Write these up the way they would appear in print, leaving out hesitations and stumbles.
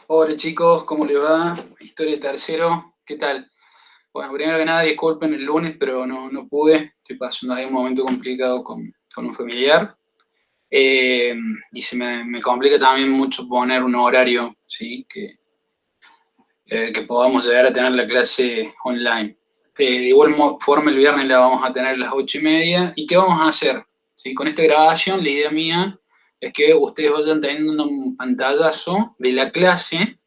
Hola chicos, ¿cómo les va? Historia de tercero, ¿qué tal? Bueno, primero que nada, disculpen el lunes, pero no pude. Estoy pasando ahí un momento complicado con un familiar. Y se me complica también mucho poner un horario, ¿sí? Que podamos llegar a tener la clase online. De igual forma, el viernes la vamos a tener a las 8:30. ¿Y qué vamos a hacer? ¿Sí? Con esta grabación, la idea mía es que ustedes vayan teniendo un pantallazo de la clase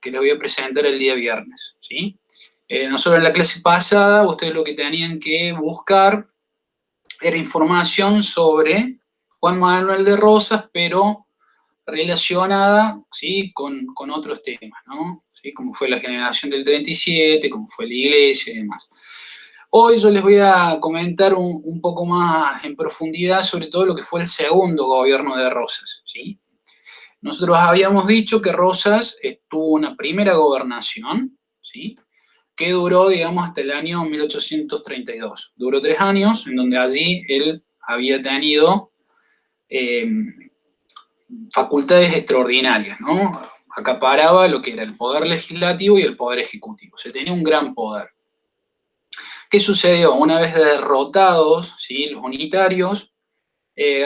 que les voy a presentar el día viernes, ¿sí? Nosotros en la clase pasada, ustedes lo que tenían que buscar era información sobre Juan Manuel de Rosas, pero relacionada, ¿sí? con otros temas, ¿no? ¿Sí? Como fue la generación del 37, como fue la iglesia y demás. Hoy yo les voy a comentar un poco más en profundidad sobre todo lo que fue el segundo gobierno de Rosas, ¿sí? Nosotros habíamos dicho que Rosas tuvo una primera gobernación, ¿sí? Que duró, digamos, hasta el año 1832. Duró 3 años, en donde allí él había tenido eh, facultades extraordinarias, ¿no? Acaparaba lo que era el poder legislativo y el poder ejecutivo. Se tenía un gran poder. ¿Qué sucedió? Una vez derrotados, ¿sí? Los unitarios,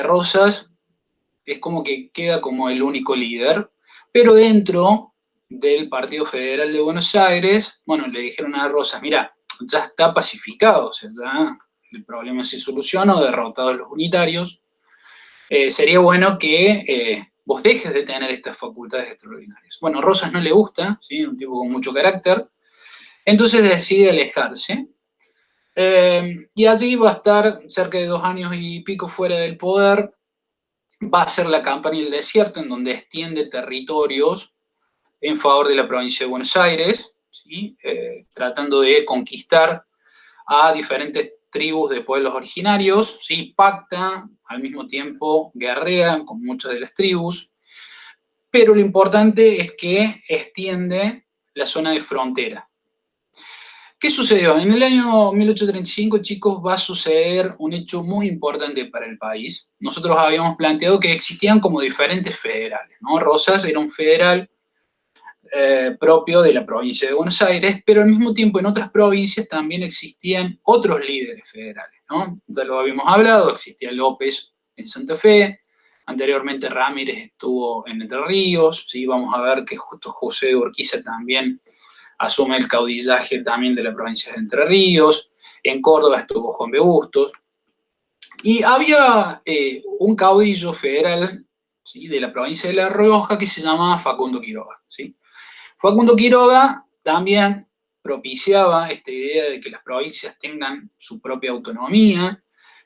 Rosas es como que queda como el único líder, pero dentro del Partido Federal de Buenos Aires, bueno, le dijeron a Rosas, mira, ya está pacificado, o sea, ya el problema se solucionó, derrotados los unitarios, sería bueno que vos dejes de tener estas facultades extraordinarias. Bueno, Rosas no le gusta, ¿sí? Un tipo con mucho carácter, entonces decide alejarse, y allí va a estar cerca de 2 años y pico fuera del poder. Va a hacer la campaña del desierto, en donde extiende territorios en favor de la provincia de Buenos Aires, ¿sí? Tratando de conquistar a diferentes tribus de pueblos originarios, ¿sí? Pacta, al mismo tiempo guerrea con muchas de las tribus, pero lo importante es que extiende la zona de frontera. ¿Qué sucedió? En el año 1835, chicos, va a suceder un hecho muy importante para el país. Nosotros habíamos planteado que existían como diferentes federales, ¿no? Rosas era un federal propio de la provincia de Buenos Aires, pero al mismo tiempo en otras provincias también existían otros líderes federales, ¿no? Ya lo habíamos hablado, existía López en Santa Fe, anteriormente Ramírez estuvo en Entre Ríos, ¿sí? Vamos a ver que justo José de Urquiza también asume el caudillaje también de la provincia de Entre Ríos, en Córdoba estuvo Juan B. Bustos, y había un caudillo federal, ¿sí? De la provincia de La Rioja que se llamaba Facundo Quiroga, ¿sí? Facundo Quiroga también propiciaba esta idea de que las provincias tengan su propia autonomía,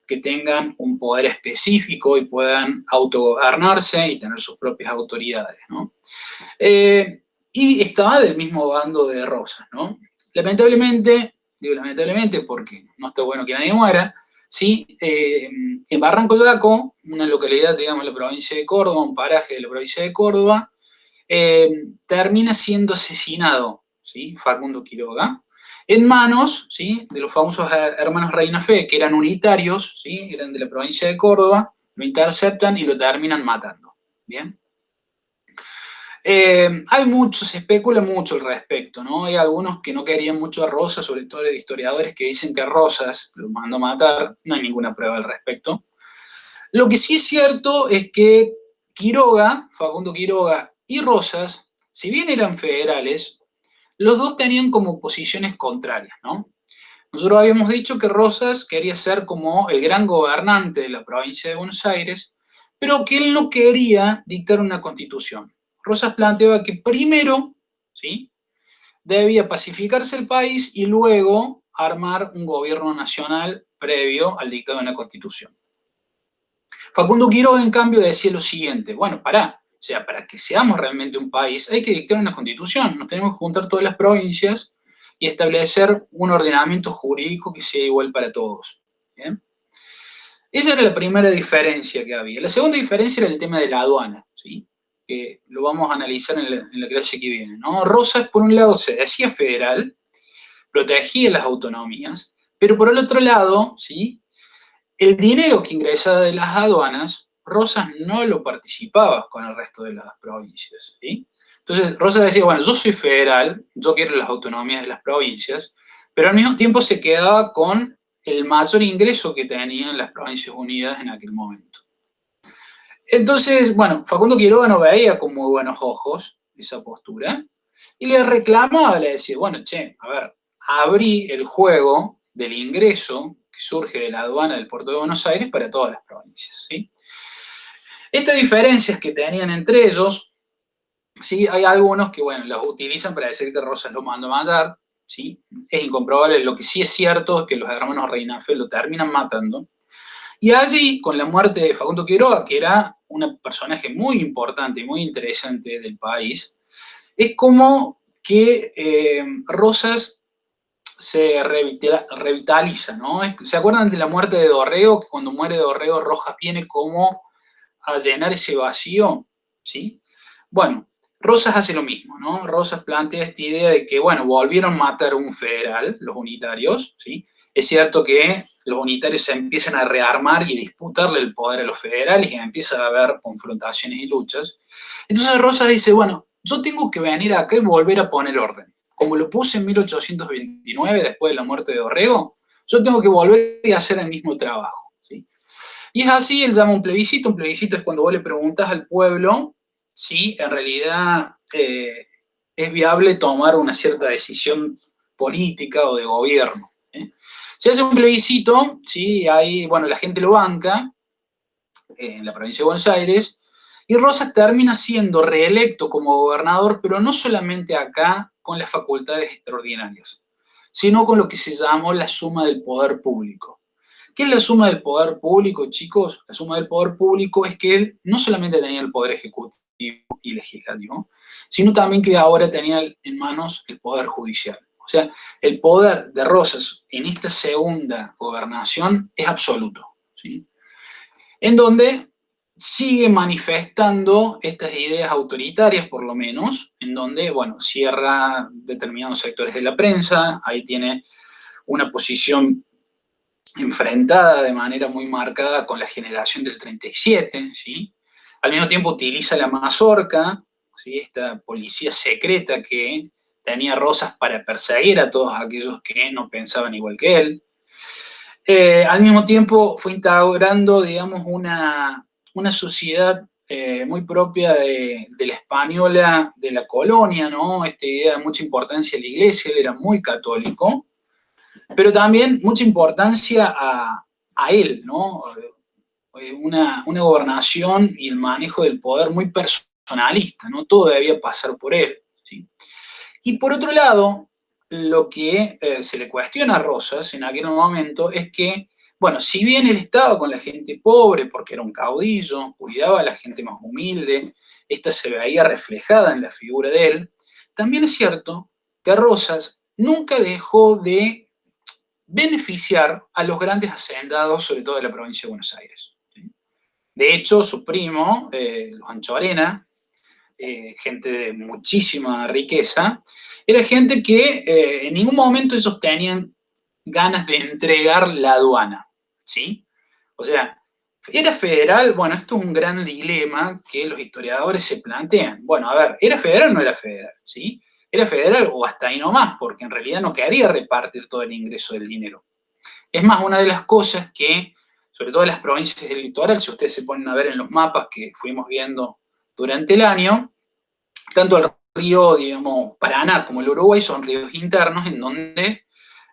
que tengan un poder específico y puedan autogobernarse y tener sus propias autoridades, ¿no? Y estaba del mismo bando de Rosas, ¿no? Lamentablemente, digo lamentablemente porque no está bueno que nadie muera, ¿sí? En Barranco Yaco, una localidad, digamos, de la provincia de Córdoba, un paraje de la provincia de Córdoba, termina siendo asesinado, ¿sí? Facundo Quiroga, en manos, ¿sí? De los famosos hermanos Reina Fe, que eran unitarios, ¿sí? Eran de la provincia de Córdoba, lo interceptan y lo terminan matando, ¿bien? Hay mucho, se especula mucho al respecto, ¿no? Hay algunos que no querían mucho a Rosas, sobre todo de historiadores que dicen que Rosas lo mandó a matar, no hay ninguna prueba al respecto. Lo que sí es cierto es que Quiroga, Facundo Quiroga y Rosas, si bien eran federales, los dos tenían como posiciones contrarias, ¿no? Nosotros habíamos dicho que Rosas quería ser como el gran gobernante de la provincia de Buenos Aires, pero que él no quería dictar una constitución. Rosas planteaba que primero, ¿sí? Debía pacificarse el país y luego armar un gobierno nacional previo al dictado de una constitución. Facundo Quiroga, en cambio, decía lo siguiente, bueno, o sea, para que seamos realmente un país hay que dictar una constitución, nos tenemos que juntar todas las provincias y establecer un ordenamiento jurídico que sea igual para todos. ¿Bien? Esa era la primera diferencia que había. La segunda diferencia era el tema de la aduana, ¿sí? Que lo vamos a analizar en la clase que viene, ¿no? Rosas, por un lado, se decía federal, protegía las autonomías, pero por el otro lado, ¿sí? El dinero que ingresaba de las aduanas, Rosas no lo participaba con el resto de las provincias, ¿sí? Entonces Rosas decía, bueno, yo soy federal, yo quiero las autonomías de las provincias, pero al mismo tiempo se quedaba con el mayor ingreso que tenían las Provincias Unidas en aquel momento. Entonces, bueno, Facundo Quiroga no veía con muy buenos ojos esa postura y le reclamaba, le decía, bueno, che, a ver, abrí el juego del ingreso que surge de la aduana del puerto de Buenos Aires para todas las provincias, ¿sí? Estas diferencias que tenían entre ellos, sí, hay algunos que, bueno, las utilizan para decir que Rosas lo mandó a matar, ¿sí? Es incomprobable, lo que sí es cierto es que los hermanos Reinafel lo terminan matando. Y allí, con la muerte de Facundo Quiroga, que era un personaje muy importante y muy interesante del país, es como que Rosas se revitaliza, ¿no? ¿Se acuerdan de la muerte de Dorrego? Que cuando muere Dorrego, Rojas viene como a llenar ese vacío, ¿sí? Bueno, Rosas hace lo mismo, ¿no? Rosas plantea esta idea de que, bueno, volvieron a matar a un federal, los unitarios, ¿sí? Es cierto que los unitarios se empiezan a rearmar y disputarle el poder a los federales y empieza a haber confrontaciones y luchas. Entonces Rosas dice, bueno, yo tengo que venir acá y volver a poner orden. Como lo puse en 1829, después de la muerte de Dorrego, yo tengo que volver y hacer el mismo trabajo, ¿sí? Y es así, él llama un plebiscito es cuando vos le preguntas al pueblo si en realidad es viable tomar una cierta decisión política o de gobierno. Se hace un plebiscito, ¿sí? Ahí, bueno, la gente lo banca en la provincia de Buenos Aires, y Rosas termina siendo reelecto como gobernador, pero no solamente acá con las facultades extraordinarias, sino con lo que se llamó la suma del poder público. ¿Qué es la suma del poder público, chicos? La suma del poder público es que él no solamente tenía el poder ejecutivo y legislativo, sino también que ahora tenía en manos el poder judicial. O sea, el poder de Rosas en esta segunda gobernación es absoluto, ¿sí? En donde sigue manifestando estas ideas autoritarias, por lo menos, en donde, bueno, cierra determinados sectores de la prensa, ahí tiene una posición enfrentada de manera muy marcada con la generación del 37, ¿sí? Al mismo tiempo utiliza la mazorca, ¿sí? Esta policía secreta que tenía Rosas para perseguir a todos aquellos que no pensaban igual que él. Al mismo tiempo fue instaurando, digamos, una sociedad muy propia de la española de la colonia, ¿no? Esta idea de mucha importancia a la iglesia, él era muy católico, pero también mucha importancia a él, ¿no? Una gobernación y el manejo del poder muy personalista, ¿no? Todo debía pasar por él, ¿sí? Y por otro lado, lo que se le cuestiona a Rosas en aquel momento es que, bueno, si bien él estaba con la gente pobre, porque era un caudillo, cuidaba a la gente más humilde, esta se veía reflejada en la figura de él, también es cierto que Rosas nunca dejó de beneficiar a los grandes hacendados, sobre todo de la provincia de Buenos Aires. De hecho, su primo, los Anchorena, gente de muchísima riqueza, era gente que en ningún momento ellos tenían ganas de entregar la aduana, ¿sí? O sea, ¿era federal? Bueno, esto es un gran dilema que los historiadores se plantean. Bueno, a ver, ¿era federal o no era federal? ¿Sí? ¿Era federal o hasta ahí nomás? Porque en realidad no quería repartir todo el ingreso del dinero. Es más, una de las cosas que, sobre todo en las provincias del litoral, si ustedes se ponen a ver en los mapas que fuimos viendo durante el año, tanto el río, digamos, Paraná como el Uruguay son ríos internos en donde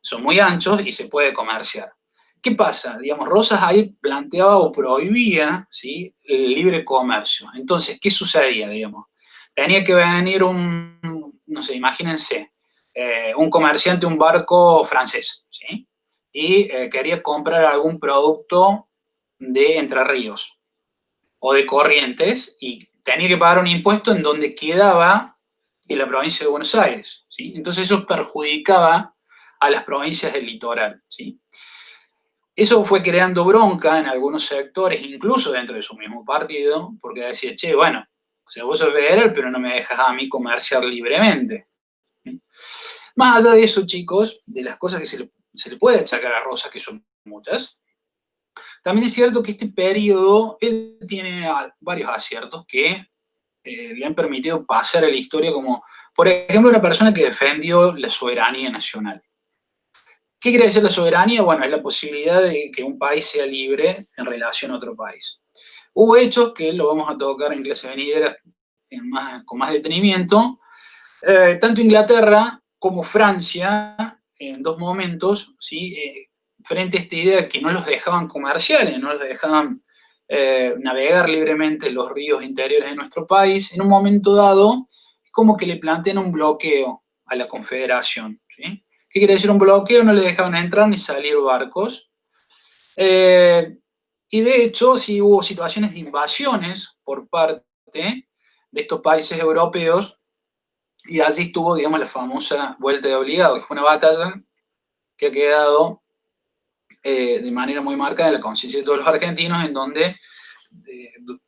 son muy anchos y se puede comerciar. ¿Qué pasa? Digamos, Rosas ahí planteaba o prohibía, ¿sí?, el libre comercio. Entonces, ¿qué sucedía, digamos? Tenía que venir no sé, imagínense, un comerciante, un barco francés, ¿sí? Y quería comprar algún producto de Entre Ríos o de Corrientes y tenía que pagar un impuesto en donde quedaba en la provincia de Buenos Aires, ¿sí? Entonces eso perjudicaba a las provincias del litoral, ¿sí? Eso fue creando bronca en algunos sectores, incluso dentro de su mismo partido, porque decía, che, bueno, o sea, vos sos federal, pero no me dejas a mí comerciar libremente. ¿Sí? Más allá de eso, chicos, de las cosas que se le puede achacar a Rosas, que son muchas, también es cierto que este periodo, él tiene varios aciertos que le han permitido pasar a la historia como, por ejemplo, una persona que defendió la soberanía nacional. ¿Qué quiere decir la soberanía? Bueno, es la posibilidad de que un país sea libre en relación a otro país. Hubo hechos que lo vamos a tocar en clase venidera con más detenimiento. Tanto Inglaterra como Francia, en dos momentos, ¿sí? Frente a esta idea de que no los dejaban comerciales, no los dejaban navegar libremente los ríos interiores de nuestro país, en un momento dado, es como que le plantean un bloqueo a la Confederación. ¿Sí? ¿Qué quiere decir un bloqueo? No le dejaban entrar ni salir barcos. Y de hecho, sí hubo situaciones de invasiones por parte de estos países europeos, y allí estuvo, digamos, la famosa Vuelta de Obligado, que fue una batalla que ha quedado de manera muy marcada en la conciencia de todos los argentinos, en donde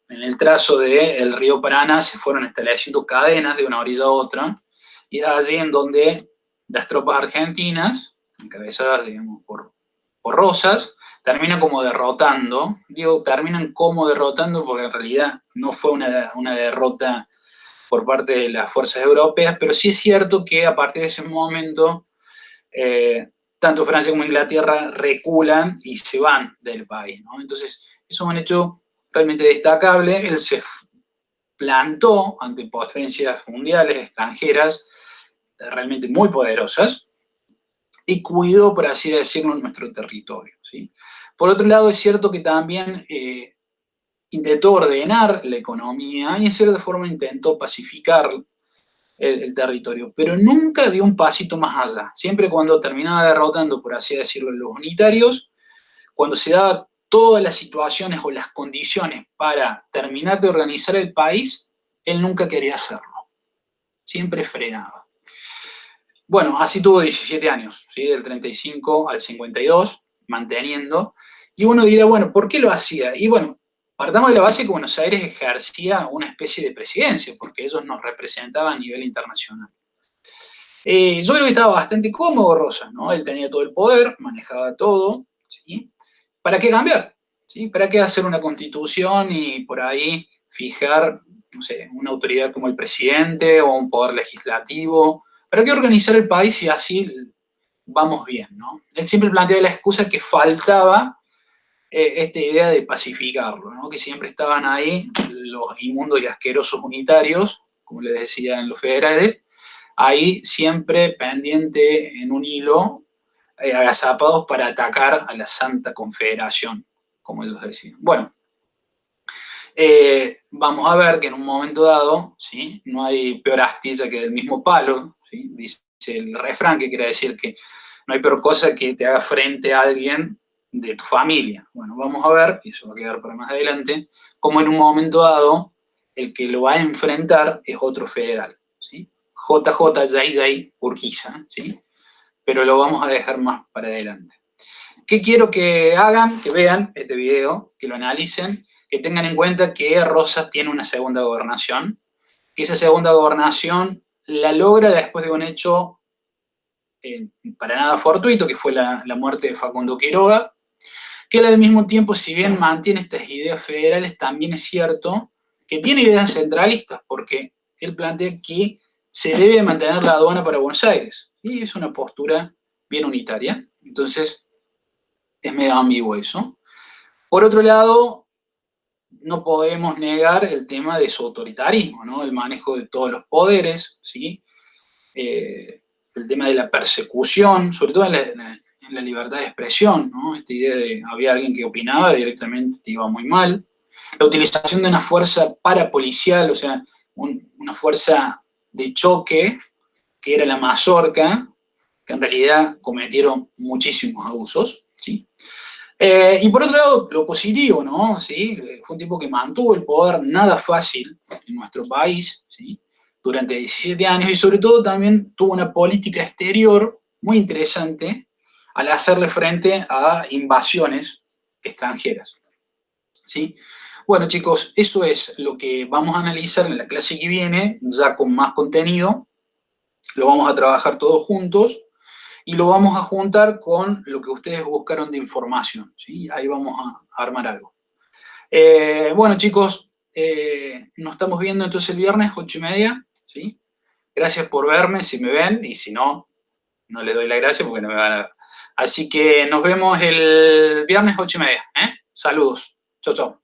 en el trazo del río Paraná se fueron estableciendo cadenas de una orilla a otra, y es allí en donde las tropas argentinas, encabezadas, digamos, por Rosas, terminan como derrotando. Digo, terminan como derrotando porque en realidad no fue una derrota por parte de las fuerzas europeas, pero sí es cierto que a partir de ese momento tanto Francia como Inglaterra reculan y se van del país, ¿no? Entonces, eso es un hecho realmente destacable. Él se plantó ante potencias mundiales extranjeras realmente muy poderosas y cuidó, por así decirlo, nuestro territorio, ¿sí? Por otro lado, es cierto que también intentó ordenar la economía y en cierta forma intentó pacificar el territorio, pero nunca dio un pasito más allá. Siempre cuando terminaba derrotando, por así decirlo, los unitarios, cuando se daban todas las situaciones o las condiciones para terminar de organizar el país, él nunca quería hacerlo. Siempre frenaba. Bueno, así tuvo 17 años, ¿sí? Del 35 al 52, manteniendo. Y uno dirá, bueno, ¿por qué lo hacía? Y bueno, partamos de la base que Buenos Aires ejercía una especie de presidencia, porque ellos nos representaban a nivel internacional. Yo creo que estaba bastante cómodo Rosas, ¿no? Él tenía todo el poder, manejaba todo, ¿sí? ¿Para qué cambiar? ¿Sí? ¿Para qué hacer una constitución y por ahí fijar, no sé, una autoridad como el presidente o un poder legislativo? ¿Para qué organizar el país si así vamos bien, ¿no? Él siempre plantea la excusa que faltaba esta idea de pacificarlo, ¿no? Que siempre estaban ahí los inmundos y asquerosos unitarios, como les decía en los federales, ahí siempre pendiente en un hilo, agazapados para atacar a la Santa Confederación, como ellos decían. Bueno, vamos a ver que en un momento dado, ¿sí? No hay peor astilla que del mismo palo, ¿sí? Dice el refrán, que quiere decir que no hay peor cosa que te haga frente a alguien de tu familia. Bueno, vamos a ver, y eso va a quedar para más adelante, cómo en un momento dado el que lo va a enfrentar es otro federal, ¿sí? JJ Urquiza, ¿sí? Pero lo vamos a dejar más para adelante. ¿Qué quiero que hagan? Que vean este video, que lo analicen, que tengan en cuenta que Rosas tiene una segunda gobernación, que esa segunda gobernación la logra después de un hecho para nada fortuito, que fue la muerte de Facundo Quiroga, que él al mismo tiempo, si bien mantiene estas ideas federales, también es cierto que tiene ideas centralistas, porque él plantea que se debe mantener la aduana para Buenos Aires, y es una postura bien unitaria, entonces es medio ambiguo eso. Por otro lado, no podemos negar el tema de su autoritarismo, ¿no? El manejo de todos los poderes, ¿sí? El tema de la persecución, sobre todo en la libertad de expresión, ¿no? Esta idea de había alguien que opinaba directamente te iba muy mal. La utilización de una fuerza parapolicial, o sea, una fuerza de choque, que era la mazorca, que en realidad cometieron muchísimos abusos, ¿sí? Y por otro lado, lo positivo, ¿no? ¿Sí? Fue un tipo que mantuvo el poder nada fácil en nuestro país, ¿sí? Durante 17 años, y sobre todo también tuvo una política exterior muy interesante al hacerle frente a invasiones extranjeras, ¿sí? Bueno, chicos, eso es lo que vamos a analizar en la clase que viene, ya con más contenido. Lo vamos a trabajar todos juntos y lo vamos a juntar con lo que ustedes buscaron de información, ¿sí? Ahí vamos a armar algo. Bueno, chicos, nos estamos viendo entonces el viernes, 8:30, ¿sí? Gracias por verme, si me ven, y si no, no les doy la gracia porque no me van a ver. Así que nos vemos el viernes 8:30, ¿eh? Saludos. Chau, chau.